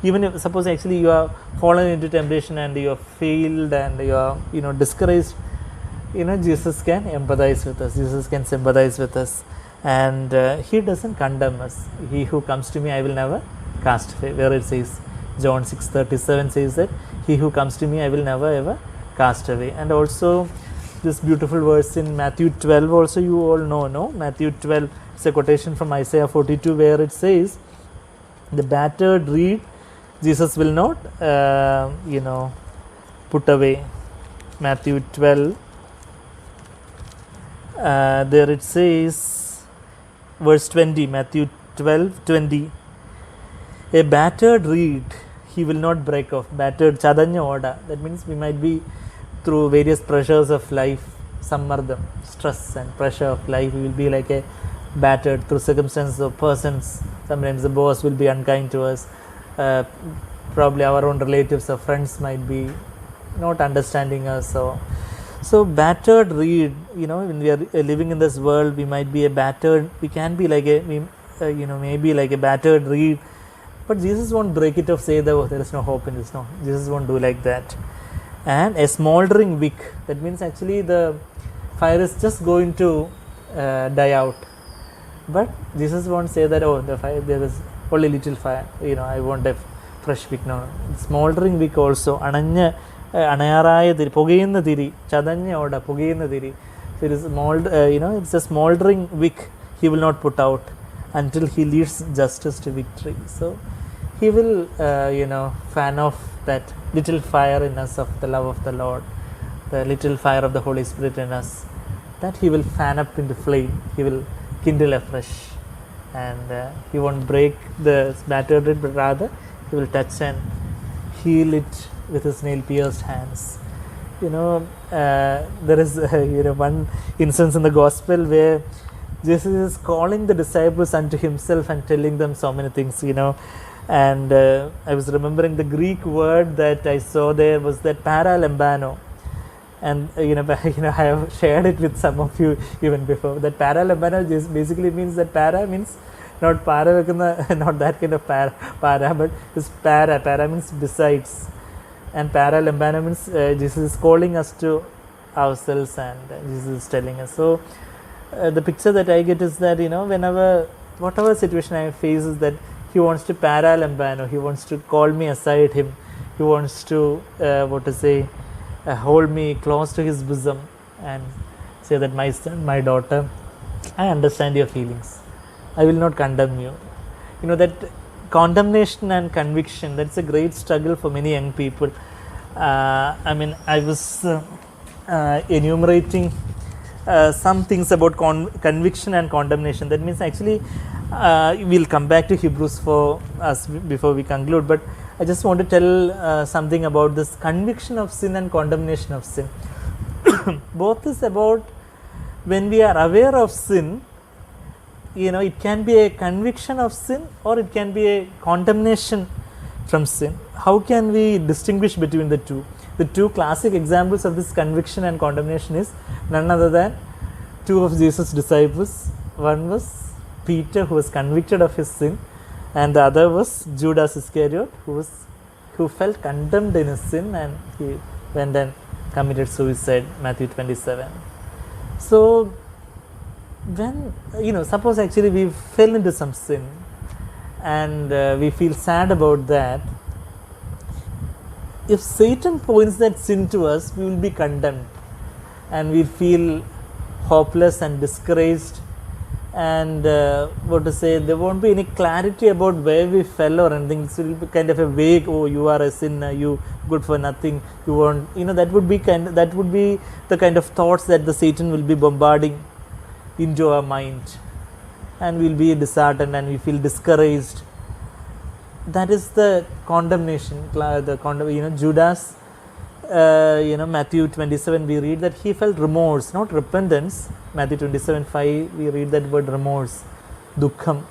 even if suppose actually you are fallen into temptation and you are failed and you are, you know, discouraged, you know, Jesus can empathize with us, Jesus can sympathize with us, and he doesn't condemn us. He who comes to me I will never cast away, where it says, John 6:37 says that he who comes to me I will never ever cast away. And also this beautiful verse in Matthew 12 also, you all know, no? Matthew 12, it's a quotation from Isaiah 42 where it says, the battered reed Jesus will not you know, put away. Matthew 12, there it says, verse 20, Matthew 12:20, a battered reed he will not break off. Battered, chadanya oda, that means we might be through various pressures of life, sammardam, stress and pressure of life, we will be like a battered through circumstances of persons. Sometimes the boss will be unkind to us, probably our own relatives or friends might be not understanding us. So battered reed, you know, when we are living in this world, we might be a battered, we can be like a, you know, maybe like a battered reed, but Jesus won't break it off, say that, oh, there is no hope in this. No, Jesus won't do like that. And a smoldering wick, that means actually the fire is just going to die out, but Jesus won't say that, oh, the fire, there is only little fire, you know, I want a fresh wick. No, smoldering wick also, anayaraya thiri, pugayunna thiri, chadanya oda, pugayunna thiri. So it is you know, it's a smoldering wick he will not put out until he leads justice to victory. So he will you know, fan off that little fire in us of the love of the Lord, the little fire of the Holy Spirit in us, that he will fan up into flame, he will kindle afresh, and he won't break the battered reed, but rather he will touch and heal it with his nail pierced hands. You know, there is you know, one instance in the gospel where Jesus is calling the disciples unto himself and telling them so many things, you know. And I was remembering the Greek word that I saw there was that paralambano, and you know, I have shared it with some of you even before. That paralambano just basically means that para means not para, not that kind of para, but it's para means besides, and paralambano means Jesus is calling us to ourselves, and Jesus is telling us. So the picture that I get is that, you know, whenever, whatever situation I face, is that he wants to paralambano, he wants to call me aside him, he wants to hold me close to his bosom and say that, my son, my daughter, I understand your feelings, I will not condemn you. You know, that condemnation and conviction, that's a great struggle for many young people. I mean, I was enumerating some things about conviction and condemnation. That means actually we'll come back to Hebrews for us before we conclude, but I just want to tell something about this conviction of sin and condemnation of sin. Both is about when we are aware of sin, you know, it can be a conviction of sin or it can be a condemnation from sin. How can we distinguish between the two? The two classic examples of this conviction and condemnation is none other than two of Jesus' disciples. One was Peter, who was convicted of his sin, and the other was Judas Iscariot, who felt condemned in his sin, and he went and committed suicide, Matthew 27. So when, you know, suppose actually we fell into some sin and we feel sad about that, if Satan points that sin to us, we will be condemned and we feel hopeless and discouraged, and there won't be any clarity about where we fell or anything. It will be kind of a vague, oh, you are a sinner, you good for nothing, you won't, you know, that would be the kind of thoughts that the Satan will be bombarding into our mind, and we'll be disheartened and we feel discouraged. That is the condemnation. Judas, Matthew 27, we read that he felt remorse, not repentance. Matthew 27:5, we read that word remorse, dukkham.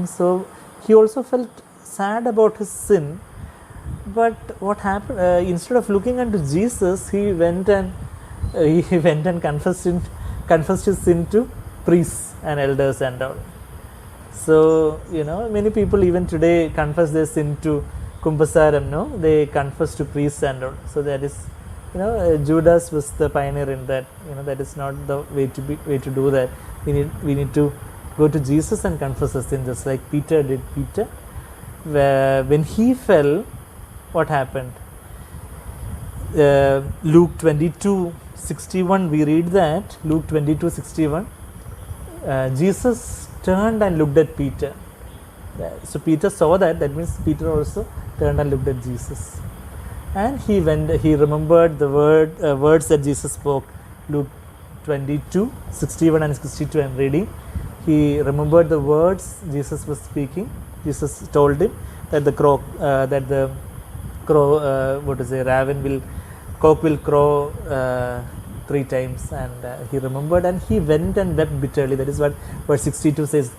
So he also felt sad about his sin. But what happened? Instead of looking unto Jesus, he went and confessed his sin to priests and elders and all. So, you know, many people even today confess their sin to Kumpasaram, no, they confess to priests and all. So that is, Judas was the pioneer in that. That is not the way to do that. We need to go to Jesus and confess our sin, just like Peter did. Peter, when he fell, what happened? Luke 22:61, we read that. Luke 22:61, Jesus turned and looked at Peter. So Peter saw that. That means Peter also turned and looked at Jesus, and he remembered the words that Jesus spoke. Luke 22:61 and 62, I am reading. He remembered the words Jesus was speaking. Jesus told him that the cock will crow 3 times, and he remembered, and he went and wept bitterly. That is what verse 62 says.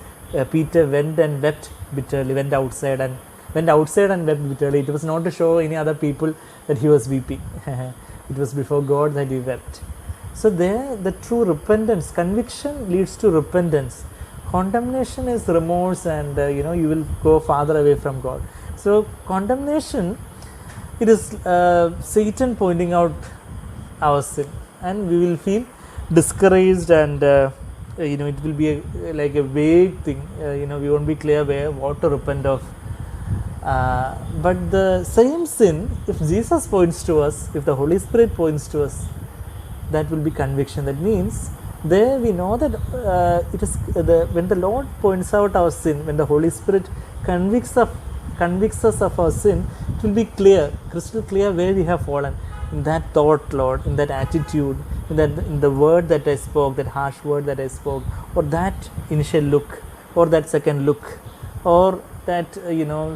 Peter went and wept bitterly, went outside and wept bitterly. It was not to show any other people that he was weeping. It was before God that he wept. So there, the true repentance, conviction leads to repentance. Condemnation is remorse, and you will go farther away from God. So condemnation, it is Satan pointing out our sin, and we will feel discouraged, and it will be like a vague thing. We won't be clear what to repent of. But the same sin, if Jesus points to us, if the Holy Spirit points to us, that will be conviction. That means there we know that it is when the Lord points out our sin, when the Holy Spirit convicts us of our sin, it will be clear, crystal clear, where we have fallen. In that thought, Lord, in that attitude, in the word that I spoke, that harsh word that I spoke, or that initial look, or that second look, or that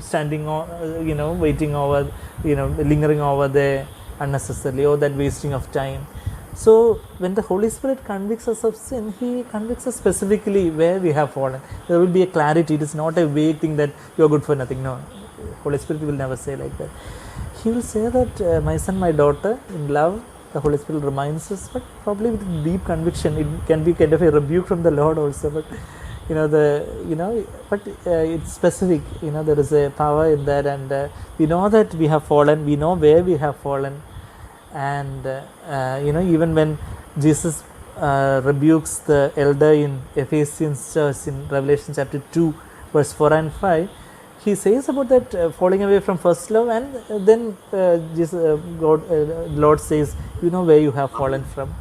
standing on, waiting over, lingering over there unnecessarily, or that wasting of time. So when the Holy Spirit convicts us of sin, he convicts us specifically where we have fallen. There will be a clarity. It is not a vague thing that you are good for nothing. No, Holy Spirit will never say like that. He will say that, my son, my daughter, in love. The Holy Spirit reminds us, but probably with deep conviction. It can be kind of a rebuke from the Lord also, but it's specific. There is a power in that, and we know that we have fallen. We know where we have fallen, and even when Jesus rebukes the elder in Ephesians church in Revelation chapter 2, verse 4 and 5. He says about that falling away from first love, and then Lord says, you know where you have fallen from.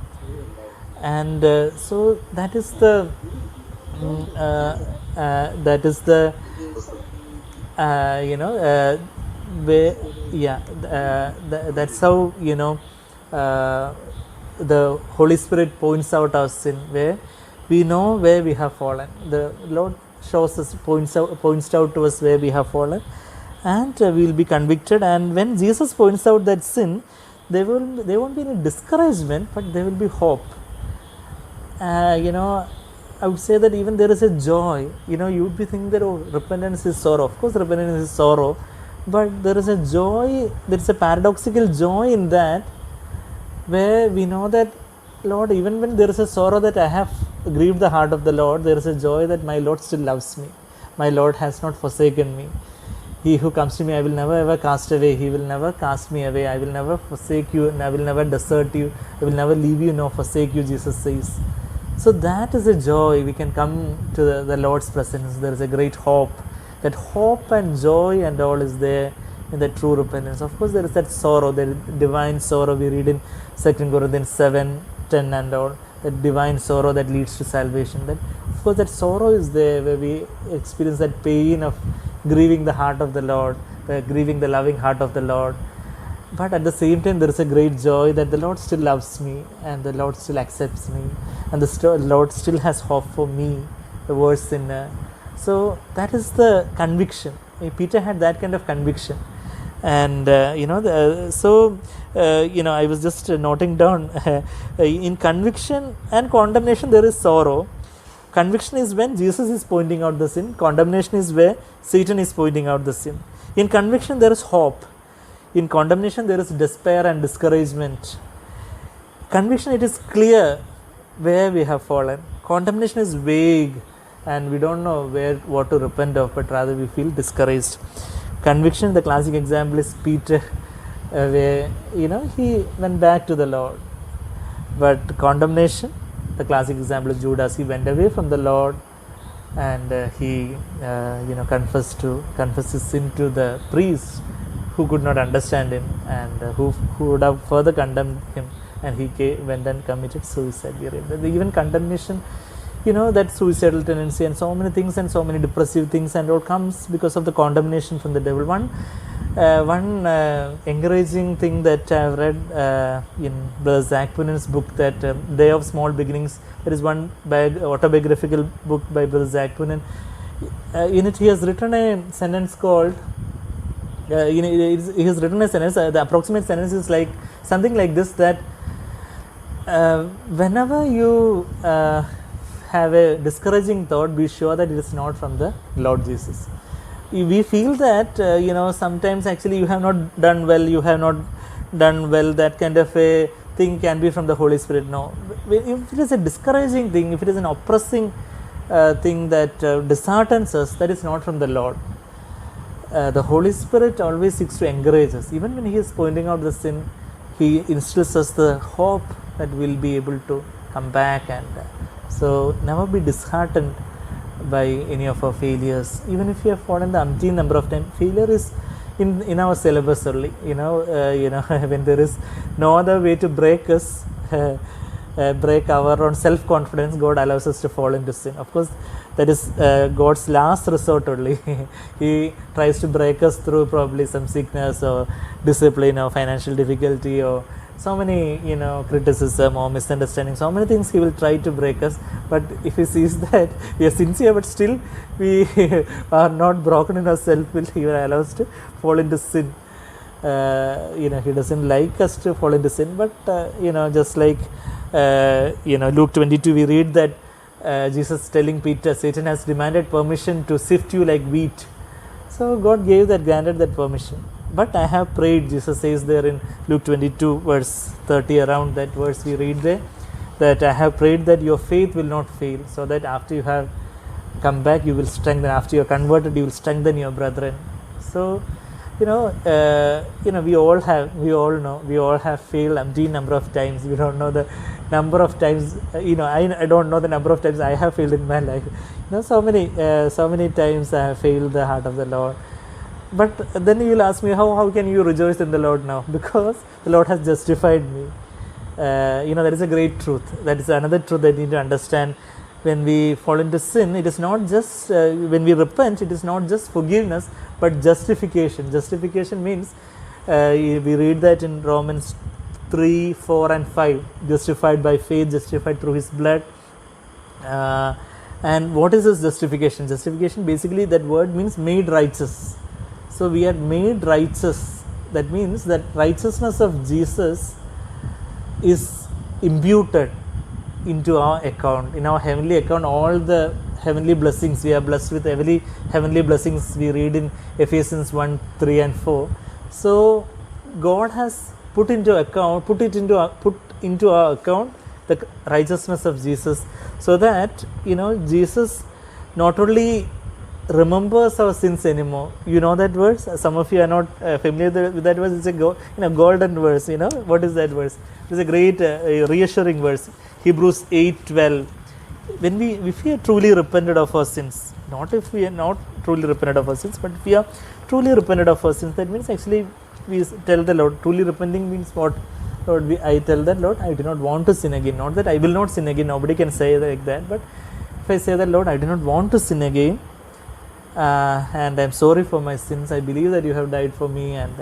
And so that is the where, that's how the Holy Spirit points out our sin, where we know where we have fallen. The Lord shows us, points out to us where we have fallen, and we will be convicted. And when Jesus points out that sin, there won't be any discouragement, but there will be hope. I would say that even there is a joy. You would be thinking that, repentance is sorrow. Of course repentance is sorrow, but there is a joy, there is a paradoxical joy in that, where we know that, Lord, even when there is a sorrow that I have grieved the heart of the Lord, there is a joy that my Lord still loves me. My Lord has not forsaken me. He who comes to me, I will never ever cast away. He will never cast me away. I will never forsake you, and I will never desert you. I will never leave you nor forsake you, Jesus says. So that is a joy. We can come to the Lord's presence. There is a great hope. That hope and joy and all is there in the true repentance. Of course, there is that sorrow, the divine sorrow we read in 2 Corinthians 7:10 and all. That divine sorrow that leads to salvation. That, of course, that sorrow is there, where we experience that pain of grieving the heart of the Lord, grieving the loving heart of the Lord. But at the same time, there is a great joy that the Lord still loves me, and the Lord still accepts me, and the Lord still has hope for me, the worst sinner. So that is the conviction. Peter had that kind of conviction. And I was just noting down, in conviction and condemnation there is sorrow. Conviction is when Jesus is pointing out the sin. Condemnation is where Satan is pointing out the sin. In conviction there is hope. In condemnation there is despair and discouragement. Conviction, it is clear where we have fallen. Condemnation is vague, and we don't know what to repent of, but rather we feel discouraged. Conviction, the classic example is Peter, where he went back to the Lord. But condemnation, the classic example is Judas. He went away from the Lord, and he confessed his sin to the priest, who could not understand him, and who would have further condemned him, and he went and committed suicide. Even condemnation, that suicidal tendency and so many things and so many depressive things and all comes because of the condemnation from the devil. One encouraging thing that I have read in Brother Zach Punin's book, that Day of Small Beginnings, there is one autobiographical book by Brother Zach Punin. In it he has written a sentence called, he has written a sentence, the approximate sentence is like something like this, that whenever you have a discouraging thought, be sure that it is not from the Lord Jesus. We feel that sometimes actually you have not done well, that kind of a thing can be from the Holy Spirit. No, if it is a discouraging thing, if it is an oppressing thing that disheartens us, that is not from the Lord. The Holy Spirit always seeks to encourage us. Even when He is pointing out the sin, He instills us the hope that we will be able to come back, and so never be disheartened by any of our failures. Even if you have fallen the umpteen number of times, failure is in our syllabus only. When there is no other way to break us, break our own self-confidence, God allows us to fall into sin. Of course, that is God's last resort only. He tries to break us through probably some sickness or discipline or financial difficulty or so many criticism or misunderstanding, so many things He will try to break us. But if He sees that we are sincere but still we are not broken in our self-will, He will allow us to fall into sin. He doesn't like us to fall into sin, but just like Luke 22, we read that Jesus telling Peter, Satan has demanded permission to sift you like wheat. So God granted that permission. But I have prayed, Jesus says there in Luke 22 verse 30, around that verse we read there, that I have prayed that your faith will not fail, so that after you have come back you will strengthen, after you are converted you will strengthen your brethren. So we all have failed umpteen number of times. We don't know the number of times, I don't know the number of times I have failed in my life. So many times I have failed the heart of the Lord. But then you will ask me, how can you rejoice in the Lord now? Because the Lord has justified me. That is a great truth. That is another truth that you need to understand. When we fall into sin, it is not just, when we repent, it is not just forgiveness, but justification. Justification means, we read that in Romans 3, 4 and 5, justified by faith, justified through His blood. And what is this justification? Justification, basically that word means made righteous. So we are made righteous. That means that righteousness of Jesus is imputed into our account, in our heavenly account. All the heavenly blessings, we are blessed with heavenly blessings, we read in Ephesians 1, 3 and 4. So God has put into our account the righteousness of Jesus, so that Jesus not only remembers our sins anymore. You know that verse? Some of you are not familiar with that verse. It's a golden verse. What is that verse? It's a great reassuring verse. Hebrews 8:12. If we are truly repented of our sins, not if we are not truly repented of our sins, but if we are truly repented of our sins, that means actually we tell the Lord. Truly repenting means what? Lord, I tell that, Lord, I do not want to sin again. Not that I will not sin again. Nobody can say like that. But if I say that, Lord, I do not want to sin again, and I am sorry for my sins. I believe that you have died for me, and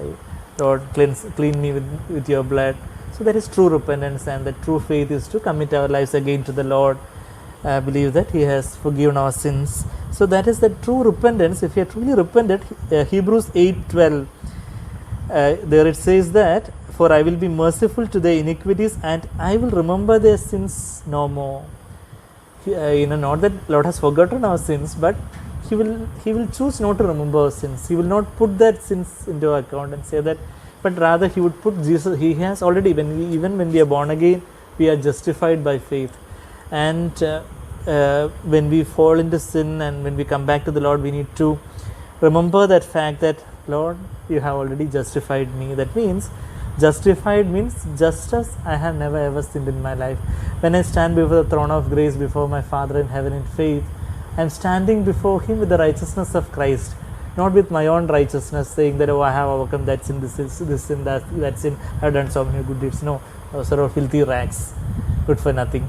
Lord, clean me with your blood. So that is true repentance, and the true faith is to commit our lives again to the Lord. Believe that He has forgiven our sins. So that is the true repentance. If you are truly repented, Hebrews 8:12, there it says that, for I will be merciful to their iniquities, and I will remember their sins no more. Not that Lord has forgotten our sins, but He will choose not to remember our sins. He will not put that sins into our account and say that, but rather He would put Jesus. He has already, even when we are born again, we are justified by faith. And when we fall into sin and when we come back to the Lord, we need to remember that fact that Lord, you have already justified me. That means, justified means just as I have never ever sinned in my life. When I stand before the throne of grace, before my Father in heaven in faith, I am standing before Him with the righteousness of Christ, not with my own righteousness, saying that, oh, I have overcome that sin, this sin, that sin, I have done so many good deeds. No, those are all filthy rags, good for nothing.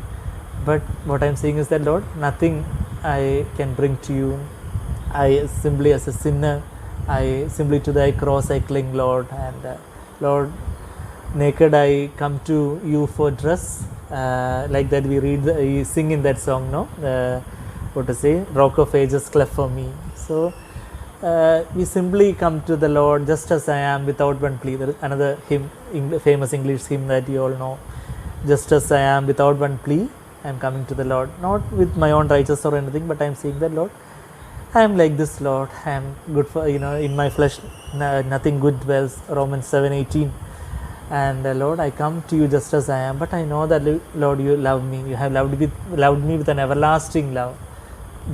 But what I am saying is that, Lord, nothing I can bring to you. I simply, as a sinner, I simply to thy cross I cling, Lord, and Lord, naked I come to you for dress, like that we sing in that song, no? What to say? Rock of ages cleft for me. So we simply come to the Lord just as I am, without one plea. There is another hymn, famous English hymn that you all know. Just as I am, without one plea, I am coming to the Lord, not with my own righteousness or anything, but I am saying that, Lord, I am like this, Lord. I am good for, in my flesh nothing good dwells, Romans 7:18. And Lord, I come to you just as I am, but I know that, Lord, you love me. You have loved me with an everlasting love,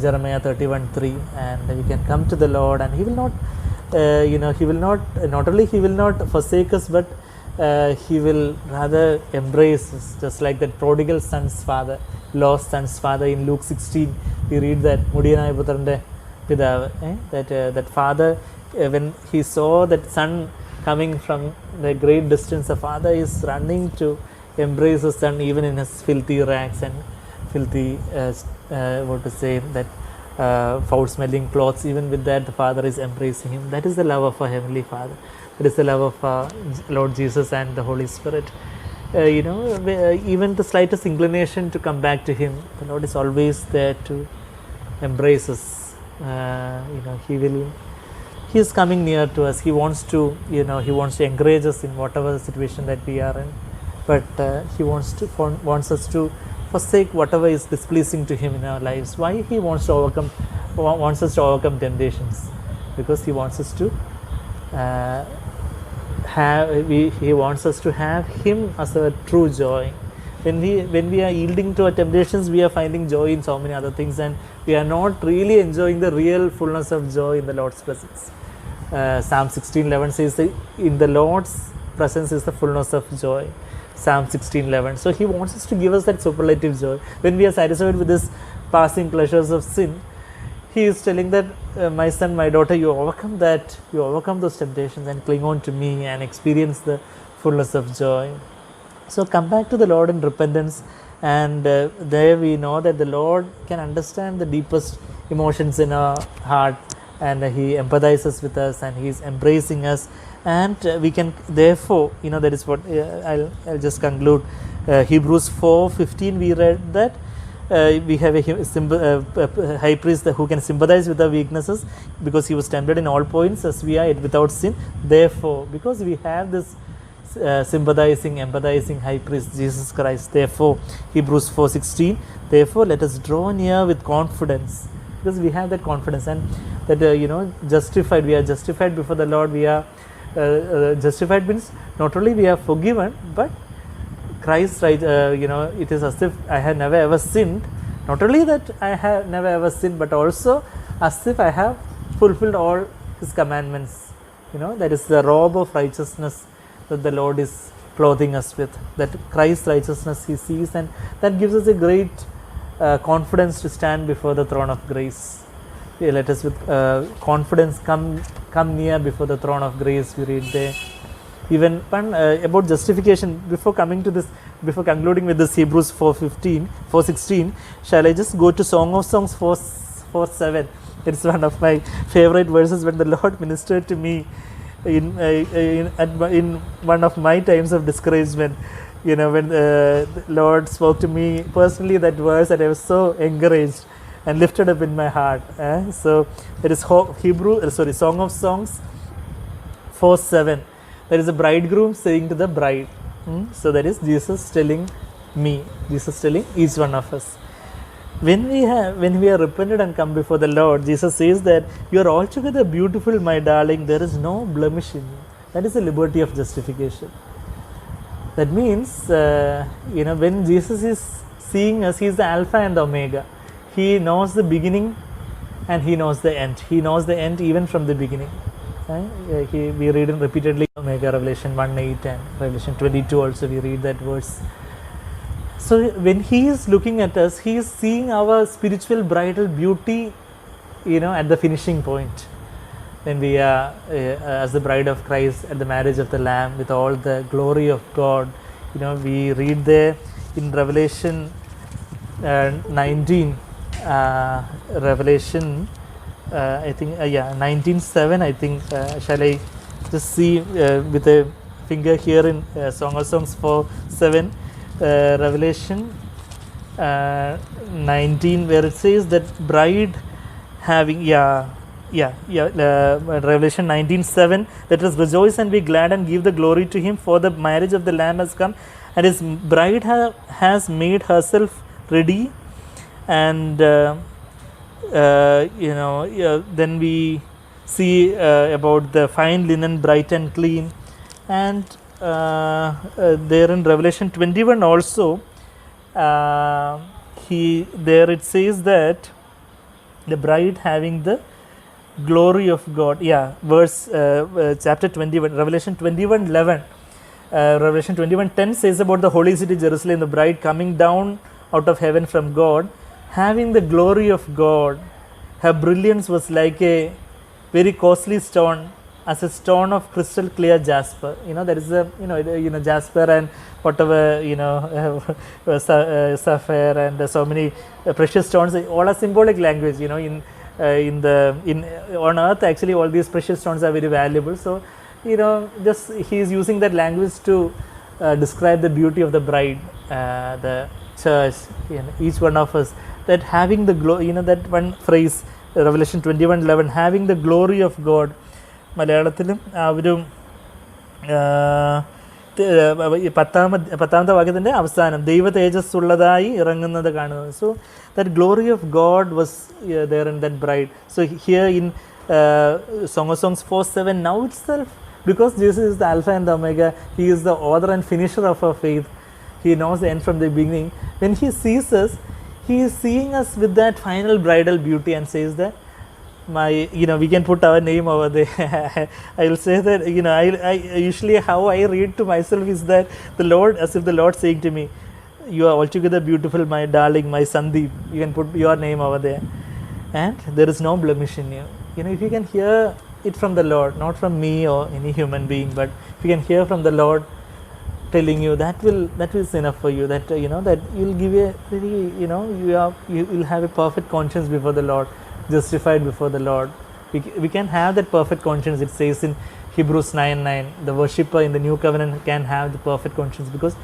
Jeremiah 31:3. And we can come to the Lord, and He will not, He will not only He will not forsake us, but He will rather embrace us, just like that prodigal son's father, lost son's father. In Luke 16, we read that Mudiyanaaya Putrante Pidav, that father, when he saw that son coming from the great distance, the father is running to embrace his son, even in his filthy rags and filthy, foul smelling clothes. Even with that, the father is embracing him. That is the love of our Heavenly Father. That is the love of Lord Jesus and the Holy Spirit. Even the slightest inclination to come back to Him, the Lord is always there to embrace us. He is coming near to us. He wants to, He wants to encourage us in whatever situation that we are in. But He wants us to forsake whatever is displeasing to Him in our lives. Why He wants us to overcome temptations? Because He wants us to He wants us to have Him as a true joy. When we are yielding to our temptations, we are finding joy in so many other things, and we are not really enjoying the real fullness of joy in the Lord's presence. Psalm 16:11 says that in the Lord's presence is the fullness of joy. Psalm 16:11. So He wants us to give us that superlative joy. When we are satisfied with this passing pleasures of sin, He is telling that, my son, my daughter, you overcome that, you overcome those temptations and cling on to me and experience the fullness of joy. So come back to the Lord in repentance, and there we know that the Lord can understand the deepest emotions in our heart, and He empathizes with us, and He is embracing us, and we can therefore, that is what I'll just conclude. Hebrews 4:15, we read that we have a high priest who can sympathize with our weaknesses, because He was tempted in all points as we are, yet without sin. Therefore, because we have this sympathizing, empathizing high priest, Jesus Christ, therefore, Hebrews 4:16, therefore let us draw near with confidence, because we have that confidence, and that justified, we are justified before the Lord. We are justified means not only we are forgiven, but Christ, right, it is as if I had never ever sinned. Not only that I have never ever sinned, but also as if I have fulfilled all His commandments. That is the robe of righteousness that the Lord is clothing us with. That Christ's righteousness He sees, and that gives us a great confidence to stand before the throne of grace. Let us with confidence come near before the throne of grace. We read there. Even about justification, before concluding with this Hebrews 4:16, shall I just go to Song of Songs 4:7? It's one of my favorite verses when the Lord ministered to me in one of my times of discouragement. When the Lord spoke to me personally that verse, and I was so encouraged and lifted up in my heart. So it is Song of Songs 4:7. There is a bridegroom saying to the bride. So that is Jesus telling me, Jesus telling each one of us. When we are repented and come before the Lord, Jesus says that you are altogether beautiful, my darling. There is no blemish in you. That is the liberty of justification. That means, when Jesus is seeing us, He is the Alpha and the Omega. He knows the beginning and He knows the end. He knows the end even from the beginning. We read in repeatedly Omega, Revelation 1:8 and Revelation 22 also we read that verse. So when he is looking at us, he is seeing our spiritual bridal beauty, at the finishing point. When we are as the bride of Christ at the marriage of the Lamb with all the glory of God, we read there in Revelation 19, Revelation, I think, 19:7. I think, shall I just see with a finger here in Song of Songs 4:7, Revelation 19, where it says that bride having, Revelation 19:7, let us rejoice and be glad and give the glory to him, for the marriage of the Lamb has come, and his bride has made herself ready. And then we see about the fine linen, bright and clean. And there in Revelation 21 also, there it says that the bride having the glory of God. Verse chapter 21, Revelation 21:11. Revelation 21:10 says about the holy city Jerusalem, the bride coming down out of heaven from God, having the glory of God. Her brilliance was like a very costly stone, as a stone of crystal clear jasper. There is a jasper and whatever, sapphire and so many precious stones. All are symbolic language. On earth actually all these precious stones are very valuable. So just he is using that language to describe the beauty of the bride, the church, each one of us, that having the glory, that one phrase, Revelation 21:11, having the glory of God. മലയാളത്തിലും ആ ഒരു പത്താമത്തെ വാക്യത്തിൻ്റെ അവസാനം ദൈവ തേജസ്സുള്ളതായി ഇറങ്ങുന്നത് കാണുന്നത്. So that glory of God was there in that bride. So here in Song of Songs 4:7, now itself, because Jesus is the Alpha and the Omega, he is the author and finisher of our faith, he knows the end from the beginning. When he sees us, he is seeing us with that final bridal beauty and says that we can put our name over there. I will say that I usually how I read to myself is that the Lord, as if the Lord saying to me, you are altogether beautiful, my darling, my Sandeep. You can put your name over there, and there is no blemish in you. If you can hear it from the Lord, not from me or any human being, but if you can hear from the Lord telling you, that is enough for you. That that you'll give a very you will have a perfect conscience before the Lord, justified before the Lord. We can have that perfect conscience. It says in Hebrews 9:9, the worshipper in the new covenant can have the perfect conscience, because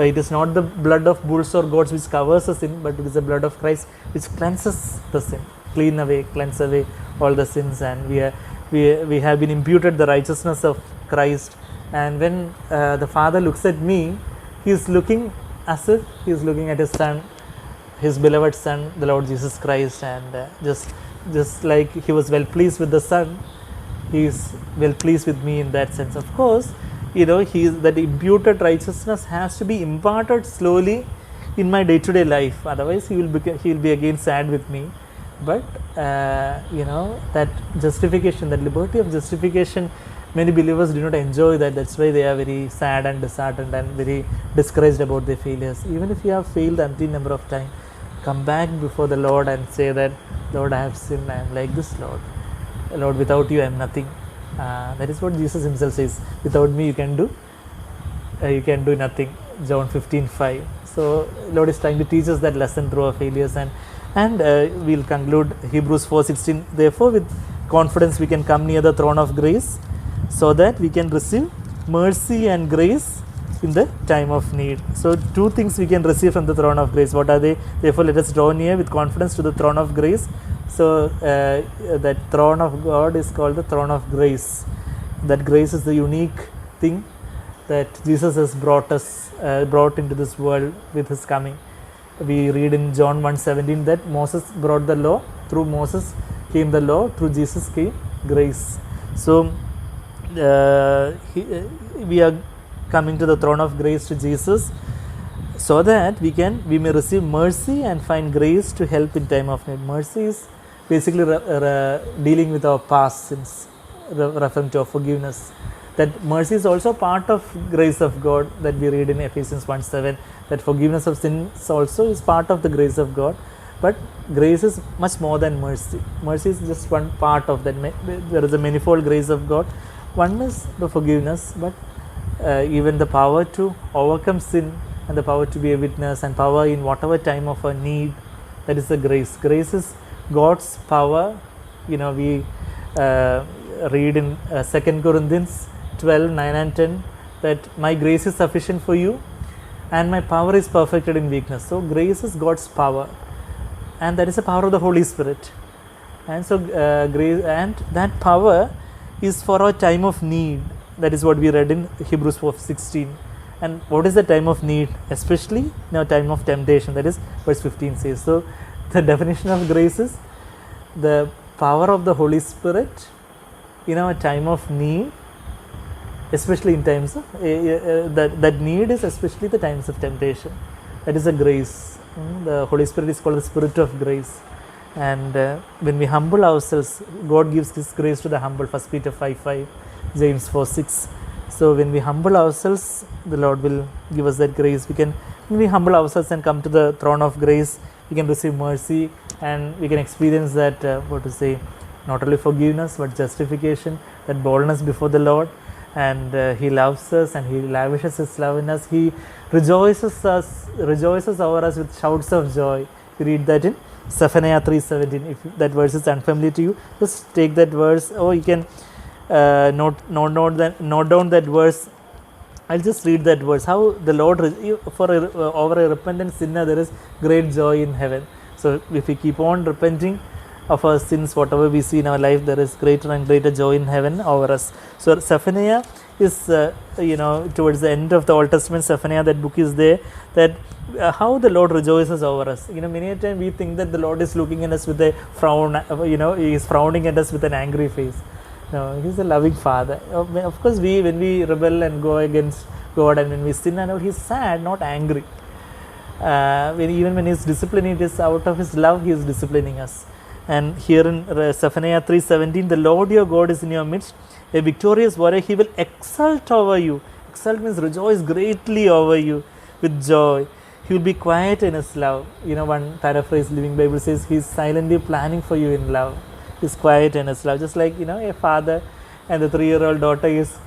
it is not the blood of bulls or goats which covers the sin, but it is the blood of Christ which cleanses the sin, cleanse away all the sins. And we have been imputed the righteousness of Christ. And when the Father looks at me, he is looking as if he is looking at his Son, his beloved Son, the Lord Jesus Christ. And just like he was well pleased with the Son, he is well pleased with me in that sense. Of course, that imputed righteousness has to be imparted slowly in my day-to-day life. Otherwise, he will be again sad with me. But that justification, that liberty of justification, many believers do not enjoy that. That's why they are very sad and disheartened and very discouraged about their failures. Even if you have failed umpteen number of times, come back before the Lord and say that, Lord, I have sinned, I am like this, Lord, without you I am nothing. That is what Jesus himself says, without me you can do nothing, John 15:5. So Lord is trying to teach us that lesson through our failures. And we'll conclude Hebrews 4:16. Therefore with confidence we can come near the throne of grace, so that we can receive mercy and grace in the time of need. So two things we can receive from the throne of grace. What are they? Therefore let us draw near with confidence to the throne of grace. So that throne of God is called the throne of grace. That grace is the unique thing that Jesus has brought into this world with his coming. We read in John 1:17 that Moses brought the law, through Moses came the law, through Jesus came grace. So we are coming to the throne of grace to Jesus, so that we may receive mercy and find grace to help in time of need. Mercy is basically dealing with our past sins, referring to forgiveness. That mercy is also part of grace of God that we read in Ephesians 1:7. That forgiveness of sins also is part of the grace of God. But grace is much more than mercy. Mercy is just one part of that. There is a manifold grace of God. One is the forgiveness, but even the power to overcome sin and the power to be a witness and power in whatever time of our need. That is the grace. Grace is God's power. We read in 2 Corinthians 12:9 and 10 that my grace is sufficient for you and my power is perfected in weakness. So grace is God's power, and that is the power of the Holy Spirit. And so grace, and that power is for our time of need. That is what we read in Hebrews 4:16. And what is the time of need? Especially in our time of temptation. That is verse 15 says. So the definition of grace is the power of the Holy Spirit in our time of need, especially in times of that need is especially the times of temptation. That is a grace. The Holy Spirit is called the Spirit of grace. And when we humble ourselves, God gives His grace to the humble. 1 Peter 5:5, James 4:6. So when we humble ourselves, the Lord will give us that grace. When we humble ourselves and come to the throne of grace, we can receive mercy and we can experience that, not only forgiveness but justification, that boldness before the Lord. And He loves us and He lavishes His love in us. He rejoices over us with shouts of joy. We read that in Zephaniah 3:17. If that verse is unfamiliar to you, just take that verse, or you can note down that verse. I'll just read that verse. How the Lord, over a repentant sinner, there is great joy in heaven. So if we keep on repenting of our sins, whatever we see in our life, there is greater and greater joy in heaven over us. So Zephaniah is, towards the end of the Old Testament, Zephaniah, that book is there, that how the Lord rejoices over us. Many a time we think that the Lord is looking at us with a frown, He is frowning at us with an angry face. No, He's a loving Father. Of course, when we rebel and go against God and when we sin, He's sad, not angry. Even when He's disciplining, it is out of His love He is disciplining us. And here in Zephaniah 3:17, the Lord your God is in your midst, a victorious warrior. He will exult over you. Exult means rejoice greatly over you with joy. He will be quiet in His love. One paraphrase, Living Bible says, He is silently planning for you in love. Is quiet in His love, just like a father and the 3-year-old daughter is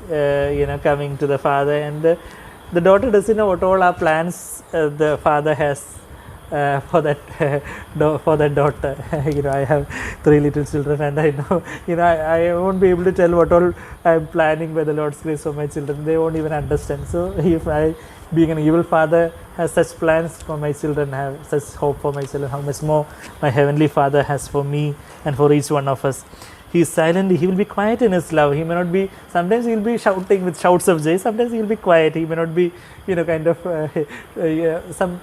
coming to the father, and the daughter doesn't know what all our plans the father has for that daughter. I have 3 little children, and I know I won't be able to tell what all I am planning by the Lord's grace for my children. They won't even understand. So if I, being an evil father, has such plans for my children, have such hope for my children, how much more my Heavenly Father has for me and for each one of us. He is silently, He will be quiet in His love. He may not be, sometimes He will be shouting with shouts of joy, sometimes He will be quiet. He may not be, some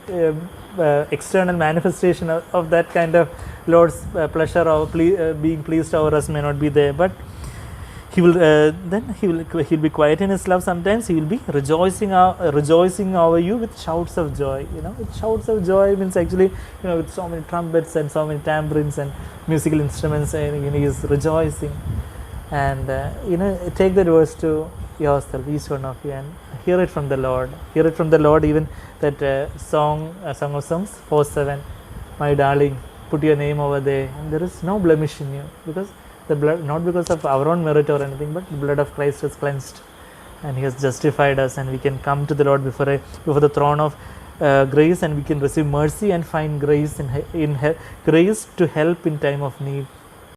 external manifestation of that kind of Lord's pleasure or being pleased over us may not be there, but He'll be quiet in His love. Sometimes He will be rejoicing over you with shouts of joy. With shouts of joy means actually, with so many trumpets and so many tambourines and musical instruments, and He is rejoicing. And take that verse to yourself, each one of you, and hear it from the Lord. Hear it from the Lord. Even that Song of Songs 4:7, my darling, put your name over there, and there is no blemish in you, because the blood, not because of our own merit or anything, but the blood of Christ has cleansed and He has justified us, and we can come to the Lord before the throne of grace, and we can receive mercy and find grace grace to help in time of need.